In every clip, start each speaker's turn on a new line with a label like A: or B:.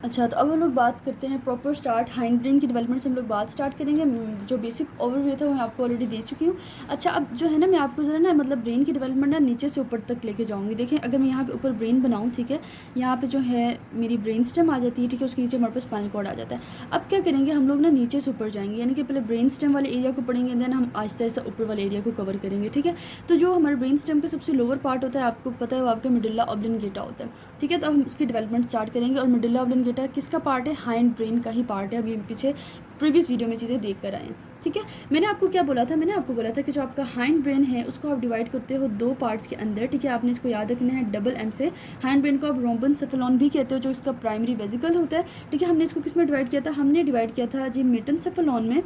A: अच्छा, तो अब हम लोग बात करते हैं प्रॉपर स्टार्ट हाइंड ब्रेन की डेवलपमेंट से हम लोग बात स्टार्ट करेंगे। जो बेसिक ओवरव्यू था वो मैं आपको ऑलरेडी दे चुकी हूँ। अच्छा, अब जो है ना मैं आपको ज़रा ना मतलब ब्रेन की डेवलपमेंट ना नीचे से ऊपर तक लेके जाऊँगी। देखें, अगर मैं यहाँ पे ऊपर ब्रेन बनाऊँ, ठीक है, यहाँ पे जो है मेरी ब्रेन स्टेम आ जाती है, ठीक है, उसके नीचे हमारे पास स्पाइनल कॉर्ड आ जाता है। अब क्या करेंगे हम लोग ना नीचे से ऊपर जाएंगे, यानी कि पहले ब्रेन स्टेम वाले एरिया को पढ़ेंगे, देन हम आहिस्ता आहिस्ता ऊपर वाले एरिया को कवर करेंगे, ठीक है। तो जो हमारे ब्रेन स्टेम का सबसे लोअर पार्ट होता है, आपको पता है, वो आपका मेडुल्ला ऑब्लिंगेटा होता है, ठीक है। तो हम उसकी डेवलपमेंट स्टार्ट करेंगे। और मेडुल्ला ऑब्लिंगेटा किसका पार्ट है? हाइंड ब्रेन का ही पार्ट है। अभी पीछे प्रीवियस वीडियो में चीज़ें देख कर आए हैं, ठीक है। मैंने आपको क्या बोला था? मैंने आपको बोला था कि जो आपका हाइंड ब्रेन है उसको आप डिवाइड करते हो दो पार्ट्स के अंदर, ठीक है। आपने इसको याद रखना है डबल एम से। हाइंड ब्रेन को आप रोम्बेनसेफेलॉन भी कहते हो, जो इसका प्राइमरी वेसिकल होता है, ठीक है। हमने इसको किस में डिवाइड किया था? हमने डिवाइड किया था जी मेटेनसेफेलॉन में,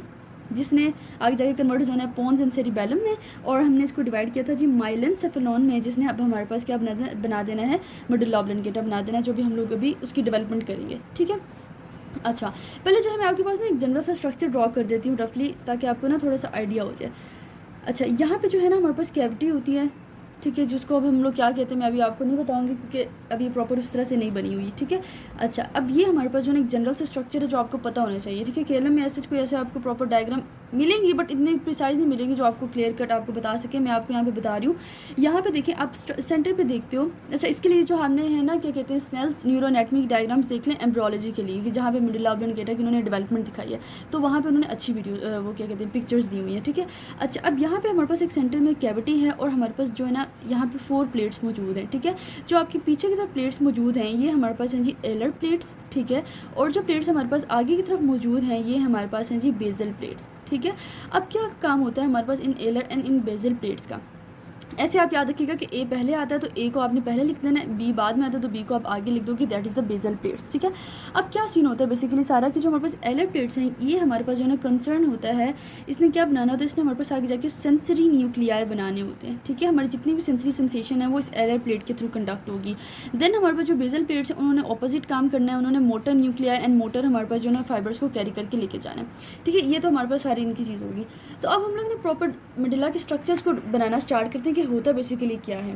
A: जिसने आगे जाके कन्वर्ट हो जाना है पोन्स एंड सेरिबेलम में। और हमने इसको डिवाइड किया था जी माइलेनसेफेलॉन में, जिसने अब हमारे पास क्या बना देना है? मेडुल्ला ऑब्लिंगेटा बना देना है, जो भी हम लोग अभी उसकी डेवलपमेंट करेंगे, ठीक है। अच्छा, पहले जो है मैं आपके पास ना एक जनरल सा स्ट्रक्चर ड्रॉ कर देती हूँ रफली, ताकि आपको ना थोड़ा सा आइडिया हो जाए। अच्छा, यहाँ पे जो है ना हमारे पास कैविटी होती है, ठीक है, जिसको अब हम लोग क्या कहते हैं मैं अभी आपको नहीं बताऊंगी, क्योंकि अभी प्रॉपर उस तरह से नहीं बनी हुई, ठीक है। अच्छा, अब ये हमारे पास जो है एक जनरल से स्ट्रक्चर है जो आपको पता होना चाहिए, ठीक है। केएलएम में ऐसे कोई ऐसे आपको प्रॉपर डायग्राम मिलेंगी, बट इतने प्रिसाइज नहीं मिलेंगी जो आपको क्लियर कट आपको बता सके। मैं आपको यहाँ पे बता रही हूँ। यहाँ पे देखिए, आप सेंटर पे देखते हो। अच्छा, इसके लिए जो हमने है ना क्या कहते हैं स्नेल्स न्यूरोएनाटॉमी डायग्राम्स देख लें एम्ब्रियोलॉजी के लिए, कि जहाँ पे मेडुल्ला ऑब्लिंगेटा की उन्होंने डेवलपमेंट दिखाई है, तो वहाँ पे उन्होंने अच्छी वीडियो वो क्या कहते हैं पिक्चर्स दी हुई है, ठीक है। अच्छा, अब यहाँ पे हमारे पास एक सेंटर में कैविटी है, और हमारे पास जो है ना यहाँ पे 4 प्लेट्स मौजूद हैं, ठीक है। जो आपकी पीछे की तरफ प्लेट्स मौजूद हैं, ये हमारे पास हैं जी एलर प्लेट्स, ठीक है। और जो प्लेट्स हमारे पास आगे की तरफ मौजूद हैं, ये हमारे पास हैं जी बेजल प्लेट्स, ठीक है। अब क्या काम होता है हमारे पास इन एलर एंड इन बेजल प्लेट्स का? ऐसे आप याद रखिएगा कि ए पहले आता है तो ए को आपने पहले लिख देना है, बी बाद में आता है तो बी को आप आगे लिख दो कि that is the bezel plates, ठीक है। अब क्या सीन होता है बेसिकली सारा कि जो हमारे पास एलर प्लेट्स हैं, ये हमारे पास जो है ना कंसर्न होता है, इसने क्या बनाना होता है? इसने हमारे पास आगे जाके सेंसरी न्यूक्लियाई बनाने होते हैं, ठीक है। हमारी जितनी भी सेंसरी सेंसेशन है वो इस एलर प्लेट के थ्रू कंडक्ट होगी। देन हमारे पास जो बेजल प्लेट्स हैं उन्होंने ऑपोजिट काम करना है, उन्होंने मोटर न्यूक्लियाई एंड मोटर हमारे पास जो है ना फाइबर्स को कैरी करके लेके जाना है, ठीक है। ये तो हमारे पास सारी इनकी चीज़ होगी। तो अब हम लोग ने प्रॉपर मेडुल्ला के स्ट्रक्चर्स को बनाना स्टार्ट करते हैं कि होता बेसिकली क्या है।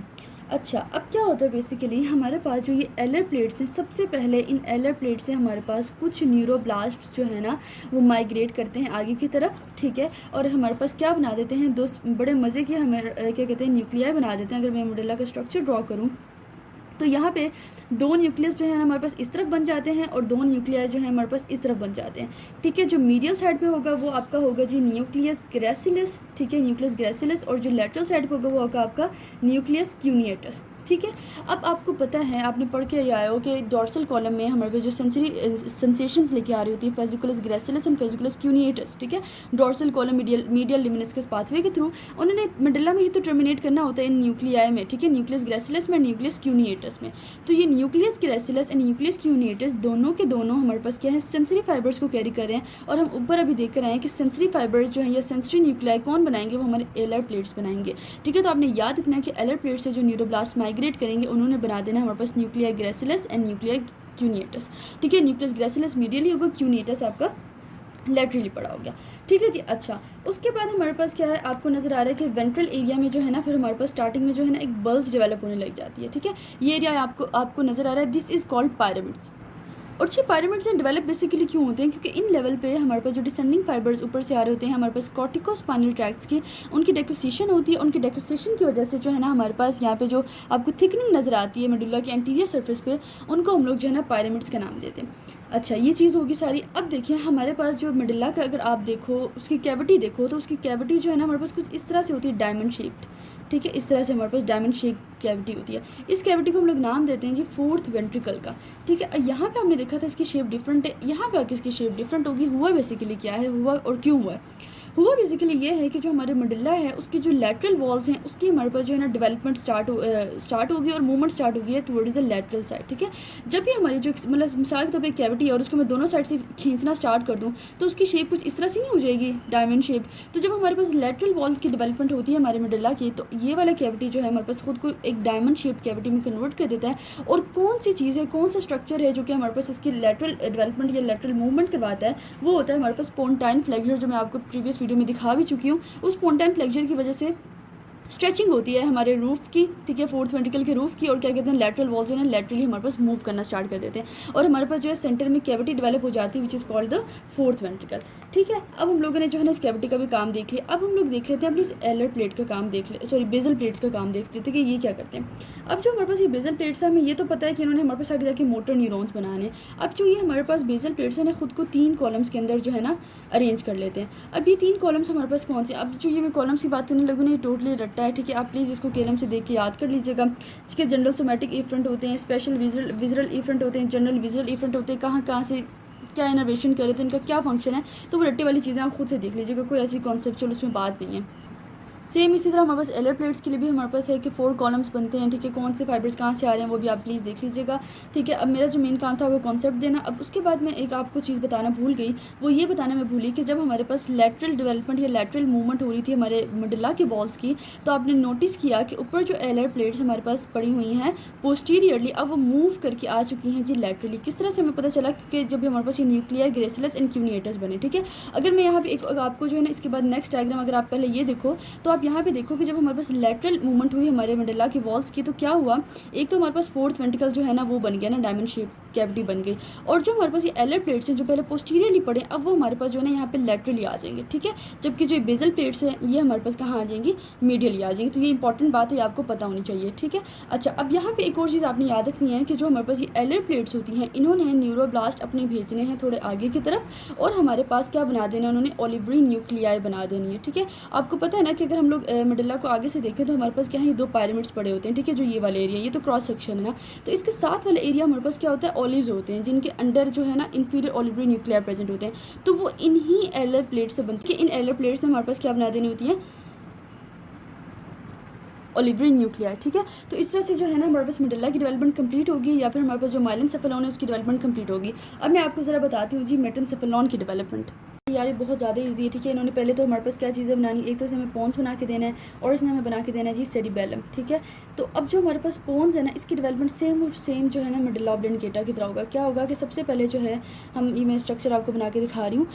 A: अच्छा, अब क्या होता है बेसिकली हमारे पास जो ये एलर प्लेट्स हैं, सबसे पहले इन एलर प्लेट से हमारे पास कुछ न्यूरोब्लास्ट जो है ना वो माइग्रेट करते हैं आगे की तरफ, ठीक है। और हमारे पास क्या बना देते हैं? दो बड़े मज़े के हमें क्या कहते हैं न्यूक्लियाई बना देते हैं। अगर मैं मेडुल्ला का स्ट्रक्चर ड्रॉ करूँ तो यहाँ पे 2 न्यूक्लियस जो है ना हमारे पास इस तरफ बन जाते हैं, और 2 न्यूक्लियस जो है हमारे पास इस तरफ बन जाते हैं, ठीक है। जो मीडियल साइड पे होगा वो आपका होगा जी न्यूक्लियस ग्रेसिलस, ठीक है, न्यूक्लियस ग्रेसिलस। और जो लेटरल साइड पे होगा वो होगा आपका न्यूक्लियस क्यूनिएटस, ठीक है। अब आपको पता है, आपने पढ़ के आए हो कि डोर्सल कॉलम में हमारे पास जो सेंसरी सेंसेशंस लेके आ रही होती है फेजिकुलस ग्रेसिलस एंड फेजिकुलस क्यूनिएटस, ठीक है। डोर्सल कॉलम मीडियल लिमिनिस्कस पाथवे के थ्रू उन्होंने मेडुल्ला में ही तो टर्मिनेट करना होता है इन न्यूक्लियाई में, ठीक है, न्यूक्लियस ग्रेसिलस में, न्यूक्लियस क्यूनिएटस में। तो ये न्यूक्लियस ग्रेसिलस एंड न्यूक्लियस क्यूनिएटस दोनों के दोनों हमारे पास क्या है? सेंसरी फाइबर्स को कैरी कर रहे हैं। और हम ऊपर अभी देख कर आए हैं कि सेंसरी फाइबर्स जो है या सेंसरी न्यूक्लियाई कौन बनाएंगे? वो हमारे एलर प्लेट्स बनाएंगे, ठीक है। तो आपने याद रखना है कि एलर प्लेट से जो न्यूरोब्लास्ट माइग्रेट करेंगे उन्होंने बना देना हमारे पास न्यूक्लिया ग्रेसिलस एंड न्यूक्लिया क्यूनिएटस, ठीक है। न्यूक्लियस ग्रेसिलस मीडियली होगा, क्यूनिएटस आपका लेटरली पड़ा हो गया, ठीक है जी। अच्छा, उसके बाद हमारे पास क्या है? आपको नज़र आ रहा है कि वेंट्रल एरिया में जो है ना फिर हमारे पास स्टार्टिंग में जो है ना एक बल्ज डेवलप होने लग जाती है, ठीक है। ये एरिया आपको नज़र आ रहा है, दिस इज़ कॉल्ड पायरामिड्स। और ये पायरामिड्स एंड डेवलप बेसिकली क्यों होते हैं? क्योंकि इन लेवल पे हमारे पास जो डिसेंडिंग फाइबर्स ऊपर से आ रहे होते हैं, हमारे पास कॉर्टिकोस्पाइनल ट्रैक्ट्स की उनकी डेकोसेशन होती है। उनकी डेकोसेशन की वजह से जो है ना हमारे पास यहाँ पे जो आपको थिकनिंग नज़र आती है मेडुल्ला के एंटीरियर सरफेस पे, उनको हम लोग जो है ना पायरामिड्स का नाम देते हैं। अच्छा, ये चीज़ होगी सारी। अब देखिए हमारे पास जो मेडुल्ला का अगर आप देखो उसकी कैविटी देखो, तो उसकी कैविटी जो है ना हमारे पास कुछ इस तरह से होती है, डायमंड शेप्ड, ठीक है। इस तरह से हमारे पास डायमंड शेप कैविटी होती है। इस कैविटी को हम लोग नाम देते हैं जी फोर्थ वेंट्रिकल का, ठीक है। यहाँ पे हमने देखा था इसकी शेप डिफरेंट है, यहाँ पे आके इसकी शेप डिफरेंट होगी। हुआ बेसिकली क्या है? हुआ और क्यों हुआ है? हुआ बेसिकली ये है कि जो हमारे मेडुल्ला है उसकी जो लेटरल वॉल्स हैं उसकी हमारे पास जो है ना डेवलपमेंट स्टार्ट होगी और मूवमेंट स्टार्ट होगी है टुवर्ड्स द लेटरल साइड, ठीक है। जब भी हमारी जो मतलब मिसाल के तौर पर कैविटी है और उसको मैं दोनों साइड से खींचना स्टार्ट कर दूँ तो उसकी शेप कुछ इस तरह से नहीं हो जाएगी, डायमंड शेप। तो जब हमारे पास लेटरल वॉल की डेवलपमेंट होती है हमारे मेडुल्ला की, तो ये वाला कैविटी जो है हमारे पास खुद को एक डायमंड शेप कैविटी में कन्वर्ट कर देता है। और कौन सी चीज़ है, कौन सा स्ट्रक्चर है जो कि हमारे पास इसकी लेटरल डेवलपमेंट या लेटरल मूवमेंट करवाता है? वो होता है हमारे पास पोन्टाइन फ्लेक्सर, जो मैं आपको प्रीवियस वीडियो में दिखा भी चुकी हूँ। उस पोन्टाइन फ्लेक्सर की वजह से स्ट्रेचिंग होती है हमारे रूफ़ की, ठीक है, फोर्थ वेंट्रिकल के रूफ़ की, और क्या कहते हैं लैटरल वॉल जो है लैटरली हमारे पास मूव करना स्टार्ट कर देते हैं और हमारे पास जो है सेंटर में कैविटी डेवलप हो जाती है which is called the fourth ventricle. ठीक है, अब हम लोगों ने जो है ना इस कैविटी का भी काम देख लिया। अब हम लोग देख लेते हैं अपनी इस एलर प्लेट का काम देख ले, सॉरी बेजल प्लेट्स का काम देख लेते हैं कि ये क्या करते हैं। अब जो हमारे पास ये बेजल प्लेट्स है, हमें ये तो पता है कि इन्होंने हमारे पास आगे जाके मोटर न्यूरॉन्स बनाने। अब जो ये हमारे पास बेजल प्लेट्स है ना, खुद को 3 कॉलम्स के अंदर जो है ना अरेंज कर लेते हैं। अब ये 3 कॉलम्स हमारे पास कौन से, अब जो ये मैं कॉलम्स की बात करने लगूँ ना, ये टोटली रट्टा है। ठीक है, आप प्लीज़ इसको कॉलम से देख के याद कर लीजिएगा। इसके जनरल सोमैटिक इफेंट होते हैं, स्पेशल विजरल इफेंट होते हैं, जनरल विजरल इफेंट होते हैं, कहाँ से क्या इनोवेशन कर रहे थे, इनका क्या फंक्शन है, तो वो रट्टे वाली चीज़ें आप खुद से देख लीजिएगा, कोई ऐसी कॉन्सेप्चुअल उसमें बात नहीं है। सेम इसी तरह हमारे पास एलर प्लेट्स के लिए भी हमारे पास है कि 4 कॉलम्स बनते हैं। ठीक है, कौन से फाइबर्स कहाँ से आ रहे हैं वो भी आप प्लीज़ देख लीजिएगा। ठीक है, अब मेरा जो मेन काम था वो कॉन्सेप्ट देना। अब उसके बाद मैं एक आपको चीज़ बताना भूल गई, वो ये बताना मैं भूली कि जब हमारे पास लैटरल डेवलपमेंट या लैटरल मूवमेंट हो रही थी हमारे मिडिला के वॉल्स की, तो आपने नोटिस किया कि ऊपर जो एलर प्लेट्स हमारे पास पड़ी हुई हैं पोस्टीरियरली, अब वो मूव करके आ चुकी हैं जी लैटरली। किस तरह से हमें पता चला, क्योंकि जब हमारे पास ये न्यूक्लियर ग्रेसिलस इंक्यूनिएटर्स बने। ठीक है, अगर मैं यहाँ पे एक आपको जो है ना इसके बाद नेक्स्ट डायग्राम अगर आप पहले ये देखो, तो आप यहाँ पे देखो कि जब हमारे पास लैटरल मूवमेंट हुई हमारे मेडुला की वॉल्स की, तो क्या हुआ, एक तो हमारे पास फोर्थ वेंट्रिकल जो है ना वो बन गया ना, डायमंड शेप कैविटी बन गई। और जो हमारे पास ये एलर प्लेट्स हैं जो पहले पोस्टीरियरली पड़े, अब वो हमारे पास जो है ना यहाँ पे लैटरली आ जाएंगे। ठीक है, जबकि जो बेजल प्लेट्स हैं ये हमारे पास कहाँ आ जाएंगी, मीडियली आ जाएंगी। तो ये इंपॉर्टेंट बात है, आपको पता होनी चाहिए। ठीक है, अच्छा, अब यहाँ पे एक और चीज़ आपने याद रखनी है कि जो हमारे पास ये एलर प्लेट्स होती हैं, इन्होंने न्यूरोब्लास्ट अपने भेजने हैं थोड़े आगे की तरफ, और हमारे पास क्या बना देना, उन्होंने ओलिवरी न्यूक्लियाई बना देनी है। ठीक है, आपको पता है ना कि अगर हम लोग मेडुला को आगे से देखें तो हमारे पास क्या है, 2 पिरामिड्स पड़े होते हैं। ठीक है, जो ये वाला एरिया, ये तो क्रॉस सेक्शन है ना, तो इसके साथ वाले एरिया हमारे पास क्या होता है, ऑलिव्स होते हैं, जिनके अंडर जो है ना इंफीरियर ओलिवरी न्यूक्लियर प्रेजेंट होते हैं। तो वो इन्हीं एलर प्लेट से बनती है। इन एलर प्लेट से हमारे पास क्या बना देनी होती है, ओलिवरी न्यूक्लियर। ठीक है, तो इस तरह से जो है ना हमारे पास मेडुला की डेवलपमेंट कंप्लीट होगी, या फिर हमारे पास जो माइलेनसेफेलॉन है उसकी डेवलपमेंट कंप्लीट होगी। अब मैं आपको ज़रा बताती हूँ जी मेटेनसेफेलॉन की डेवलपमेंट। यार ये बहुत ज़्यादा इजी है। ठीक है, इन्होंने पहले तो हमारे पास क्या चीज़ें बनानी, एक तो इसे हमें पोन्स बना के देना है, और इसने हमें बना के देना है जी सेरिबेलम। ठीक है, तो अब जो हमारे पास पोन्स है ना, इसकी डेवलपमेंट सेम जो है ना मेडुला ऑब्लिंगेटा की तरह होगा। क्या होगा कि सबसे पहले जो है ये मैं स्ट्रक्चर आपको बना के दिखा रही हूँ,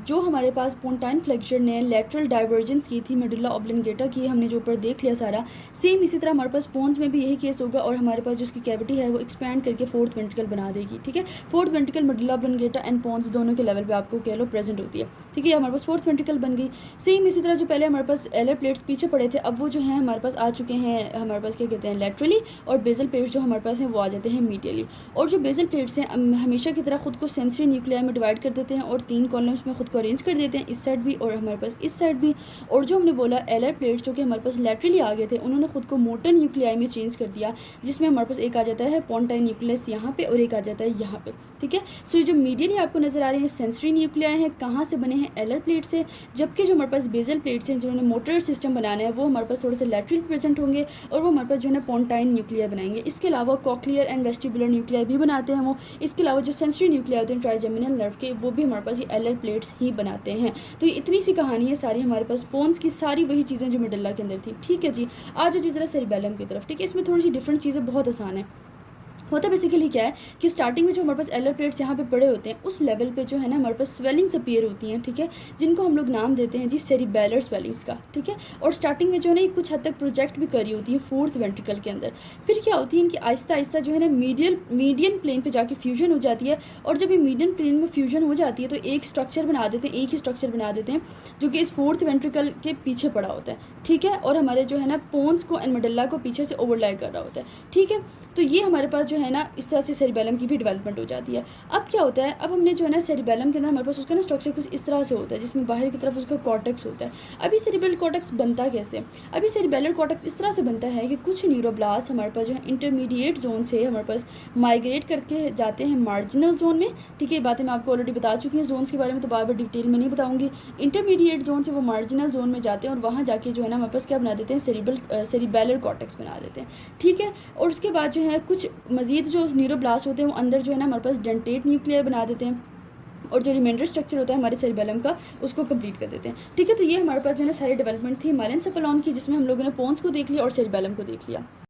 A: जो हमारे पास पोन्टाइन फ्लेक्चर ने लेटरल डाइवर्जेंस की थी मेडुला ऑब्लिंगेटा की, हमने जो ऊपर देख लिया सारा, सेम इसी तरह हमारे पास पोन्स में भी यही केस होगा, और हमारे पास जो उसकी कैविटी है वो एक्सपैंड करके फोर्थ वेंट्रिकल बना देगी। ठीक है, fourth ventricle medulla oblongata and pons दोनों के लेवल पे आपको कह लो प्रेजेंट होती है। ठीक है, हमारे पास फोर्थ वेंट्रिकल बन गई। सेम इसी तरह जो पहले हमारे पास एलर प्लेट्स पीछे पड़े थे, अब वो जो है हमारे पास आ चुके हैं, हमारे पास क्या कहते हैं लैटरली, और बेजल प्लेट्स जो हमारे पास हैं वो आ जाते हैं मीडियली। और जो बेजल प्लेट्स हैं हमेशा की तरह खुद को सेंसरी न्यूक्लियाई में डिवाइड कर देते हैं, और 3 कॉलम्स में खुद को अरेंज कर देते हैं, इस साइड भी और हमारे पास इस साइड भी। और जो हमने बोला एलर प्लेट्स जो कि हमारे पास लैटरली आ गए थे, उन्होंने खुद को मोटर न्यूक्लियाई में चेंज कर दिया, जिसमें हमारे पास एक आ जाता है पोन्टाइन न्यूक्लियस यहाँ पे, और एक आ जाता है यहाँ पे। ठीक है, सो ये जो मीडियली आपको नजर आ रहे हैं सेंसरी न्यूक्लियाई हैं, कहाँ से बने हैं, एलर प्लेट से, जबकि जो हमारे पास बेजल प्लेट्स हैं जिन्होंने मोटर सिस्टम बनाना है वो हमारे पास थोड़े से लैटरल प्रेजेंट होंगे, और वो हमारे पास जो है पोन्टाइन न्यूक्लियर बनाएंगे। इसके अलावा कॉक्लियर एंड वेस्टिबुलर न्यूक्लियर भी बनाते हैं वो। इसके अलावा जो सेंसरी न्यूक्लियर होते हैं ट्राइजेमिनल नर्व के, वो भी हमारे पास ये एलर प्लेट्स ही बनाते हैं। तो ये इतनी सी कहानी है सारी हमारे पास पोन्स की, सारी वही चीज़ें जो मेडुला के अंदर थी। ठीक है जी, आज जो ज़रा सेरिबेलम की तरफ। ठीक है, इसमें थोड़ी सी डिफरेंट चीज़ें, बहुत आसान है। होता बेसिकली क्या है कि स्टार्टिंग में जो हमारे पास एलर प्लेट्स यहाँ पे पड़े होते हैं, उस लेवल पे जो है ना हमारे पास स्वेलिंग्स अपीयर होती हैं। ठीक है, जिनको हम लोग नाम देते हैं जी सेरिबेलर स्वेलिंग्स का। ठीक है, और स्टार्टिंग में जो है ना कुछ हद तक प्रोजेक्ट भी करी होती है फोर्थ वेंट्रिकल के अंदर। फिर क्या होती है, इनकी आहिस्ता आहिस्ता जो है ना मीडियन प्लेन पर जाके फ्यूजन हो जाती है, और जब ये मीडियन प्लेन में फ्यूजन हो जाती है तो एक स्ट्रक्चर बना देते हैं, एक ही स्ट्रक्चर बना देते हैं जो कि इस फोर्थ वेंट्रिकल के पीछे पड़ा होता है। ठीक है, और हमारे जो है ना पोन्स को एंड मेडुला को पीछे से ओवरलाई कर रहा होता है। ठीक है, तो ये हमारे पास जो है ना इस तरह से सेरिबेलम की भी डेवलपमेंट हो जाती है। अब क्या होता है, अब हमने जो है ना सेरिबेलम के अंदर हमारे पास उसका ना स्ट्रक्चर कुछ इस तरह से होता है, जिसमें बाहर की तरफ उसका कॉर्टेक्स होता है। अभी सेरिब्रल कॉर्टेक्स बनता कैसे, अभी सेरिबेलर कॉर्टेक्स इस तरह से बनता है कि कुछ न्यूरोब्लास्ट हमारे पास जो है इंटरमीडिएट जोन से हमारे पास माइग्रेट करके जाते हैं मार्जिनल जोन में। ठीक है, ये बातें मैं आपको ऑलरेडी बता चुकी हूँ जोन्स के बारे में, तो बार बार डिटेल में नहीं बताऊँगी। इंटरमीडिएट जोन से वो मार्जिनल जोन में जाते हैं, और वहाँ जाके जो है ना हमारे पास क्या बना देते हैं, सेरिबेलर कॉर्टेक्स बना देते हैं। ठीक है, और उसके बाद जो है कुछ मजीद जो न्यूरोब्लास्ट होते हैं वो अंदर जो है ना हमारे पास डेंटेट न्यूक्लियर बना देते हैं, और जो रिमाइंडर स्ट्रक्चर होता है हमारे सेरिबेलम का उसको कंप्लीट कर देते हैं। ठीक है, तो ये हमारे पास जो है ना सारी डेवलपमेंट थी माइलेनसेफेलॉन की, जिसमें हम लोगों ने पोन्स को देख लिया और सेरिबेलम को देख लिया।